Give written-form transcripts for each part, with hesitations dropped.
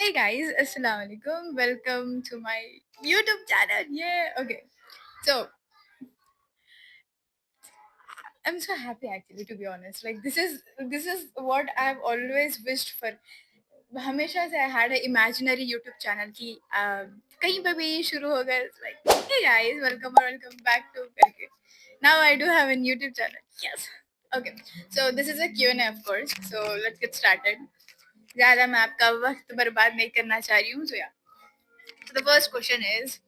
Hey guys, assalamu alaikum. Welcome to my YouTube channel. Yeah. Okay. So I'm so happy actually, to be honest. Like this is what I've always wished for. हमेशा से I had an imaginary YouTube channel कि कहीं पे भी शुरू हो गए. It's like, hey guys, welcome back to करके. Now I do have a YouTube channel. Yes. Okay. So this is a Q&A of course. So let's get started. ज़्यादा मैं आपका वक्त बर्बाद नहीं करना चाह रही हूँ. So yeah. So the first question is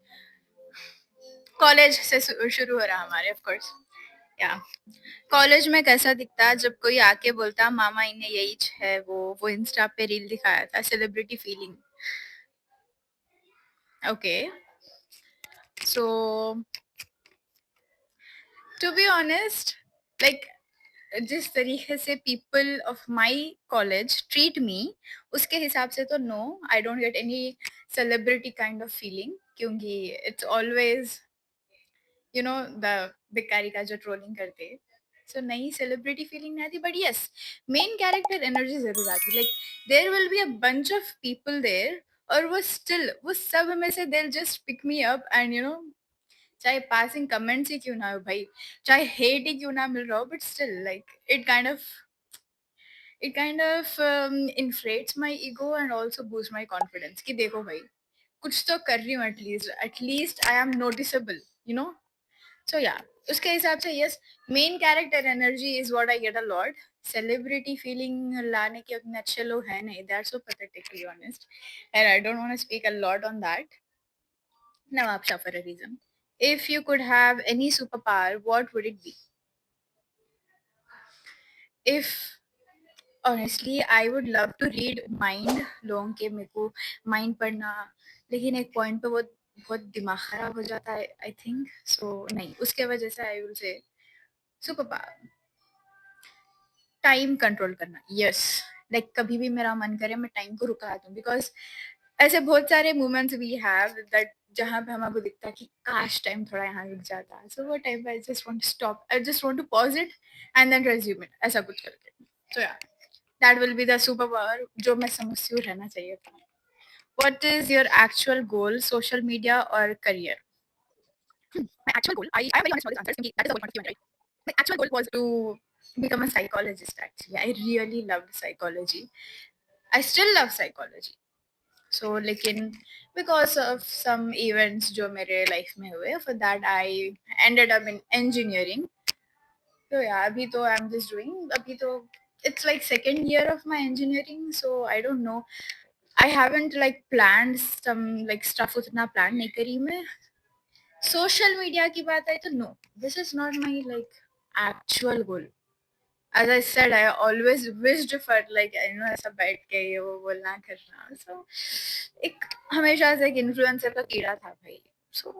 college से शुरू हो रहा हमारे ऑफ कोर्स. या कॉलेज में कैसा दिखता जब कोई आके बोलता मामा इन्हें यही है वो इंस्टा पे रील दिखाया था celebrity feeling. Okay so to be honest like जिस तरीके से people of my college treat me उसके हिसाब से तो no I don't get any celebrity kind of feeling क्योंकि it's always you know the भिखारी का जो ट्रोलिंग करते हैं. सो नई सेलिब्रिटी फीलिंग नहीं आती but yes main character energy जरूर आती. Like there will be a bunch of people there और वो सब में से they just pick me up and चाहे पासिंग कमेंट्स ही क्यों ना हो भाई, चाहे हेट ही क्यों ना मिल रहा हो, but still like it kind of inflates my ego and also boost my confidence कि देखो भाई कुछ तो कर रही हूँ, at least I am noticeable you know. So yeah, उसके हिसाब से yes, main character energy is what I get a lot. Celebrity feeling लाने के उतने अच्छे लोग हैं नहीं. They are so pathetic to be honest, and I don't want to speak a lot on that. Nawab Shah for a reason. If you could have any superpower, what would it be? If honestly, I would love to read mind लोगों के. मेरे को mind पढ़ना, लेकिन एक point पे वो बहुत दिमाग खराब हो जाता है आई थिंक. सो नहीं, उसके वजह से I will say super power. Time control करना. यस, लाइक कभी भी मेरा मन करे मैं टाइम को रुका दूं बिकॉज ऐसे बहुत सारे मोमेंट्स वी हैव दैट जहाँ पे हमको दिखता है कि काश टाइम थोड़ा यहाँ रुक जाता. सो वो टाइम पे I just want to stop, I just want to pause it and then resume it, ऐसा कुछ करके. So yeah, that will be the super power जो मैं समझती हूँ रहना चाहिए था. What is your actual goal, social media और career? My actual goal, I am very honest about this answer क्योंकि that is the whole point of Q&A, right? My actual goal was to become a psychologist actually. I really loved psychology. I still love psychology. So लेकिन because of some events जो मेरे life में हुए, for that I ended up in engineering. So yeah, अभी तो I'm just doing, अभी तो it's like second year of my engineering, so I don't know. I haven't like planned some like stuff उतना plan नहीं करी मैं. Social media की बात आई तो no, this is not my like actual goal. As I said, I always wished for like ऐसा बैठ के ये वो बोलना करना. So एक हमेशा से एक इन्फ्लुएंसर का कीड़ा था भाई. So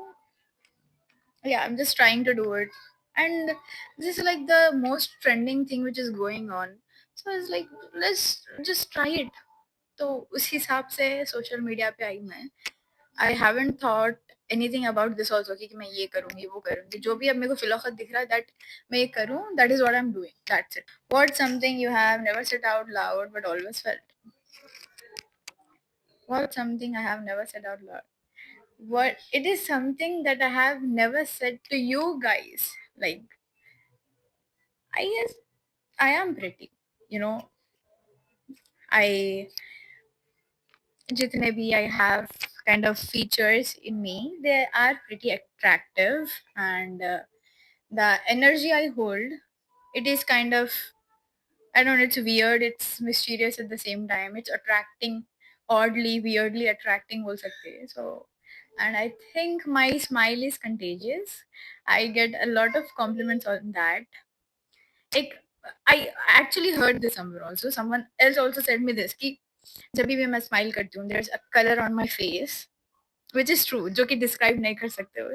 yeah, I'm just trying to do it, and this is like the most trending thing which is going on. So it's like let's just try it. तो उस हिसाब से सोशल मीडिया पे आई मैं. I haven't thought anything about this also कि मैं ये करूंगी वो करूंगी. जो भी अब मेरे को फिलौखत दिख रहा है दैट मैं ये करूँ, that is what I am doing, that's it. What something you have never said out loud but always felt? What something I have never said out loud? What it is something that I have never said to you guys. Like I guess I am pretty. You know, I jitne bhi I have kind of features in me, they are pretty attractive, and the energy I hold, it is kind of, I don't know, it's weird, it's mysterious at the same time. It's attracting, oddly, weirdly attracting बोल सकते हैं. So, and I think my smile is contagious. I get a lot of compliments on that. Like, I actually heard this somewhere also. Someone else also said me this कि जब भी मैं smile करती हूँ, there's a color on my face, which is true, जो कि describe नहीं कर सकते हो.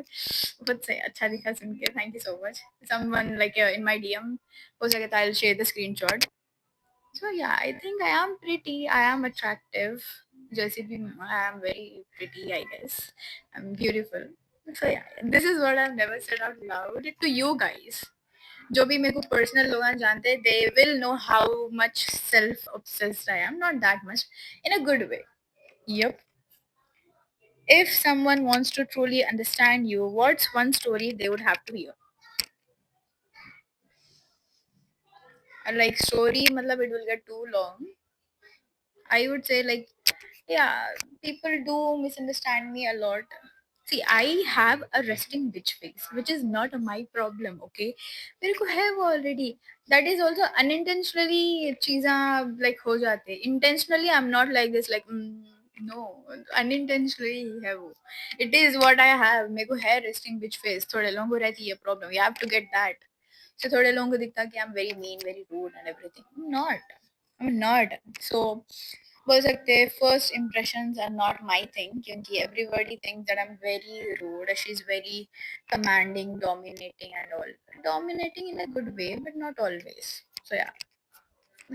बहुत सही, अच्छा दिखा सुन के, thank you so much. Someone like in my DM, हो सके तो I'll share the screenshot. So yeah, I think I am pretty, I am attractive. जैसे भी I am very pretty, I guess. I'm beautiful. So yeah, this is what I've never said out loud to you guys. जो भी मेरे को personal लोग जानते हैं, they will know how much self obsessed I am. Not that much, in a good way. Yep. If someone wants to truly understand you, what's one story they would have to hear? Like story, matlab it will get too long. I would say like, yeah, people do misunderstand me a lot. See, I have a resting bitch face, which is not my problem. Okay, मेरे को है वो already. That is also unintentionally चीज़ां like हो जाते. Intentionally, I'm not like this. Like no, unintentionally है वो. It is what I have. मेरे को है resting bitch face. थोड़े लोगों को रहती है problem. You have to get that. So थोड़े लोगों को दिखता कि I'm very mean, very rude and everything. I'm not. I'm not. So बोल सकते हैं first impressions are not my thing क्योंकि everybody thinks that I'm very rude. She's very commanding, dominating and all. Dominating in a good way, but not always. So yeah,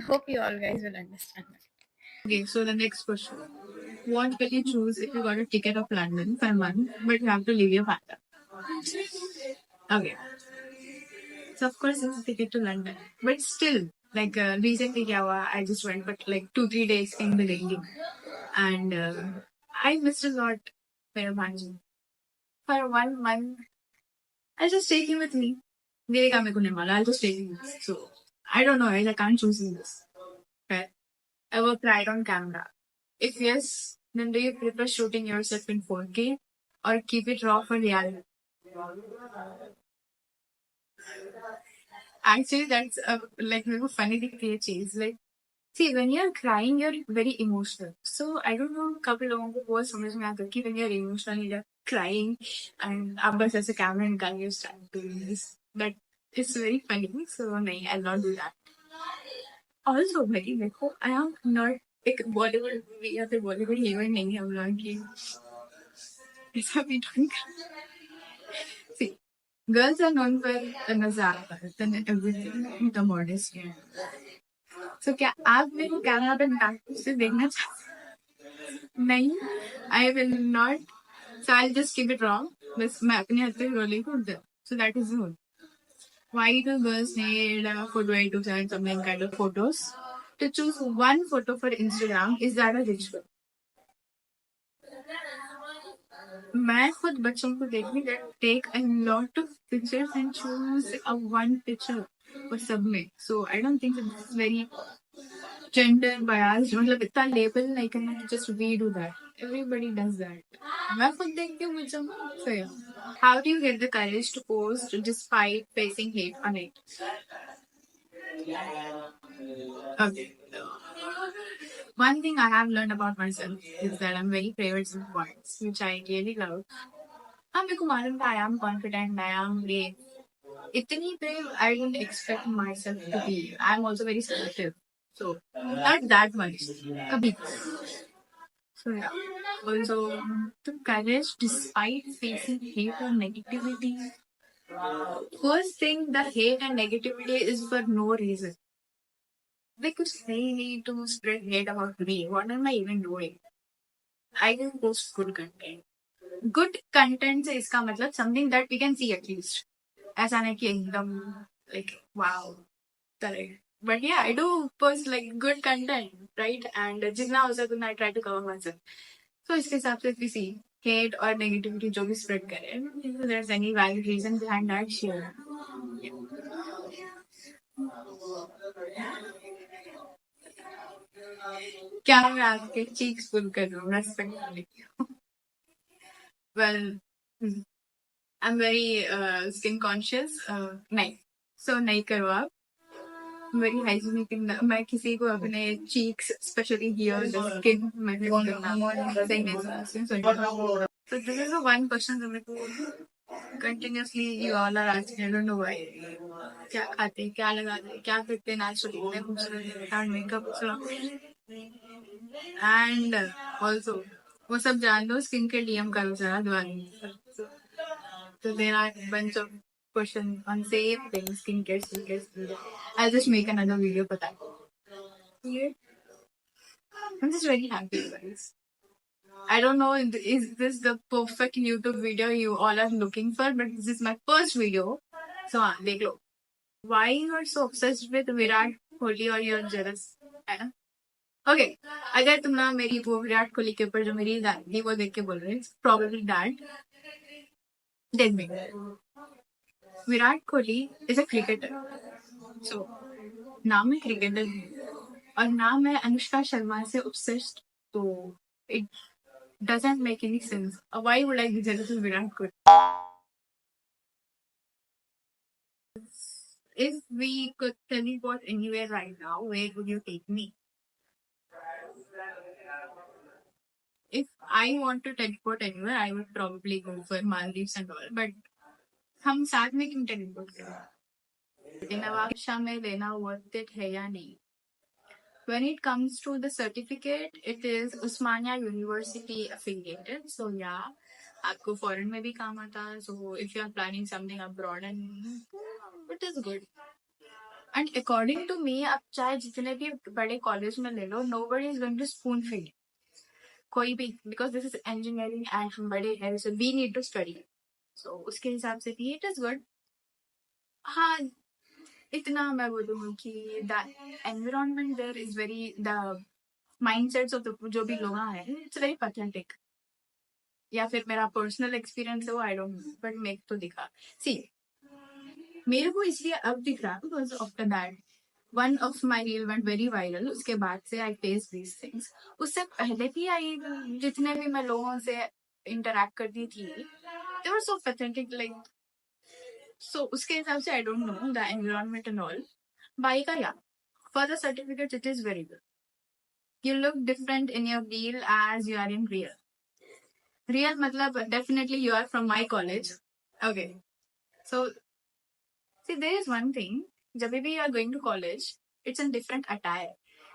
hope you all guys will understand that. Okay, so the next question. What will you choose if you got a ticket of London for a month, but you have to leave your father? Okay, so of course it's a ticket to London. But still, like recently kya hua, I just went, but like 2-3 days in the rain. And I missed a lot. Pero imagine. For 1 month, I'll just take him with me. Direga me kunimala, I'll just take him. So I don't know, I can't choose in this. Okay. Ever cried on camera? If yes, then do you prefer shooting yourself in 4K or keep it raw for reality? Actually, that's like a funny thing to chase. Like, see, when you're crying, you're very emotional. So I don't know, couple लोगों को बहुत समझ में आता है कि when you're emotional, you're crying, and आप बस ऐसे camera निकाल के start doing this. But it's very funny. So नहीं, I'll not do that. Also, भाई देखो, I am not एक बॉलीवुड या फिर बॉलीवुड हीरोइन नहीं है हम लोग की ऐसा भी don't see. Girls are known for nazakat and everything, the modesty. So क्या आप मेरे को कैमरा पे नाक से देखना चाहते नहीं? I will not. So I'll just keep it wrong. बस मैं अपने हाथ पे रोली को दे. So that is good. Why do girls need photo editors and something kind of photos? To choose one photo for Instagram, is that a ritual? मैं खुद बच्चों को देखती take a lot of pictures and choose a one picture for सब में. So I don't think that this is very gender biased. मतलब इतना label नहीं करना कि just we do that. Everybody does that. मैं खुद देखती हूँ बच्चों को. So yeah. How do you get the courage to post despite facing hate on it? Okay. One thing I have learned about myself is that I'm very favorite of words, which I really love. I'm a I am confident, I am brave. Itni brave, I don't expect myself to be. I'm also very sensitive. So, not that much. Kabhi. So, yeah. Also, the courage despite facing hate or negativity. First thing, the hate and negativity is for no reason. Because they need to spread hate about me. What am I even doing? I can post good content. Good content से इसका मतलब something that we can see at least. ऐसा नहीं कि एकदम like wow, correct. But yeah, I do post like good content, right? And जितना हो सके उतना I try to cover myself. So इसके हिसाब से if we see hate or negativity जो भी spread करे, I don't think there's any valid reason behind that share. क्या मैं आपके cheeks full कर रहा हूँ respectfully? Well, I'm very skin conscious. नहीं, so नहीं करो आप. Very hygienic in मैं किसी को अपने cheeks, especially here, the skin, मैं सही नहीं समझती. So this is the one question that मेरे को continuously you all are asking. I don't know why. क्या खाते हैं, क्या लगाते हैं, क्या करते हैं, naturally इतने खूबसूरत हैं, makeup and also वो सब जान लो स्किन के डीएम करो जरा दोबारा. So there are a bunch of questions on same things, skincare. I'll just make another video for that. Yeah. I'm just very happy, guys. I don't know, is this the perfect YouTube video you all are looking for, but this is my first video. So, देख लो. Why you are so obsessed with Virat Kohli or you're jealous? है ना? Okay, अगर तुम ना मेरी वो विराट कोहली के ऊपर जो मेरी थी वो देख के बोल रहे प्रॉब्लली दैट देख me Virat Kohli is a cricketer. So नाम है क्रिकेटर और नाम है अनुष्का शर्मा से obsessed, तो it doesn't make any sense. Why would I be jealous of Virat Kohli? If we could teleport anywhere right now, where would you take me? If I want to teleport anywhere, I would probably go for Maldives and all. But हम साथ में क्यों teleport करें? नवाब में लेना worth it है या नहीं? When it comes to the certificate, it is Usmania University affiliated. So yeah, आपको foreign में भी काम आता. So if you are planning something abroad, and it is good. And according to me, अब चाहे जितने भी बड़े कॉलेज में ले लो, nobody is going to spoon feed कोई भी, because this is engineering and बड़े है, so we need to study. So उसके हिसाब से भी it is good. हाँ, इतना मैं बोलूँगी कि the environment there is very the mindsets of the जो भी लोग हैं, it's very pathetic. या फिर मेरा पर्सनल एक्सपीरियंस हो, आई डोंट नो, बट मेरे तो दिखा. सी, मेरे को इसलिए अब दिख रहा because after that one of my reel went very viral. उसके बाद से आई फेस दीज थिंग्स. उससे पहले भी आई, जितने भी मैं लोगों से इंटरेक्ट करती थी, दे वर सो पैथेटिक लाइक. सो उसके हिसाब से I don't know the environment and all. By का या for the certificate it is very good. You look different in your reel as you are in real. Real matlab definitely you are from my college. Okay. So see, there is one thing. जब भी you are going to college, it's a different attire.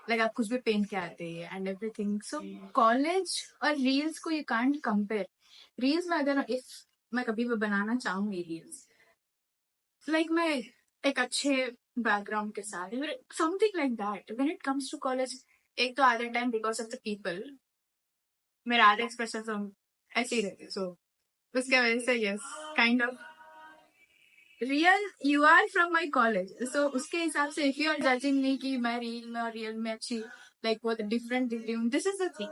Like आप कुछ भी पहन के आते हैं and everything. So college और reels को you can't compare. Reels में अगर if मैं कभी भी बनाना चाहूंगी reels, like मैं एक अच्छे background के साथ, something like that. When it comes to college, एक तो आधे time because of the people, मेरा आधे expression तो ऐसे ही रहते. So उसके वजह से yes, kind of real you are from my college. So उसके हिसाब से इफ यू आर जजिंग नहीं कि मैं रील में और रियल में अच्छी लाइक बहुत डिफरेंट दिख रही हूँ, this is the thing.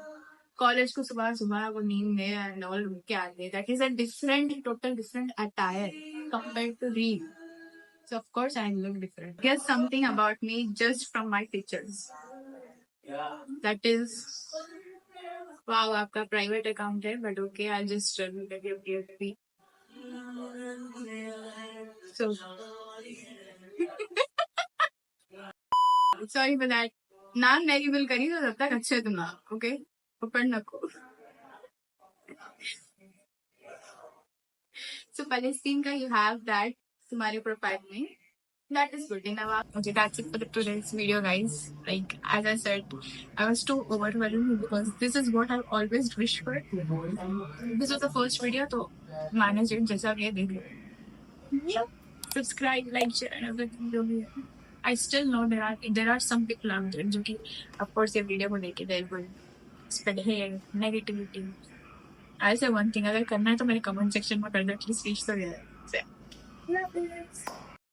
College को सुबह सुबह वो नींद में एंड ऑल के आते, that is a different, total different attire compare to reel. So of course I look different. Guess something about me just from my pictures. That is, wow, आपका private account है, but okay, I just look at your PFP. So sorry for that. नाम नहीं reveal करी तो तब तक अच्छे तुम ना, ओके, ऊपर नको. सो पैलेस्टीन का यू हैव दैट तुम्हारे प्रोफाइल में. That is good enough. Okay, that's it for today's video, guys. Like, as I said, I was too overwhelmed because this is what I've always wished for. This was the first video, so manage it जैसा भी है देख लो. Yeah. Subscribe, like, share, and everything will be here. I still know there are some people out there जो कि of course ये video को देखे they will spread hate, negativity. I say one thing, अगर करना है तो मेरे comment section में कर दो, at least reach तो गया है. So, love this.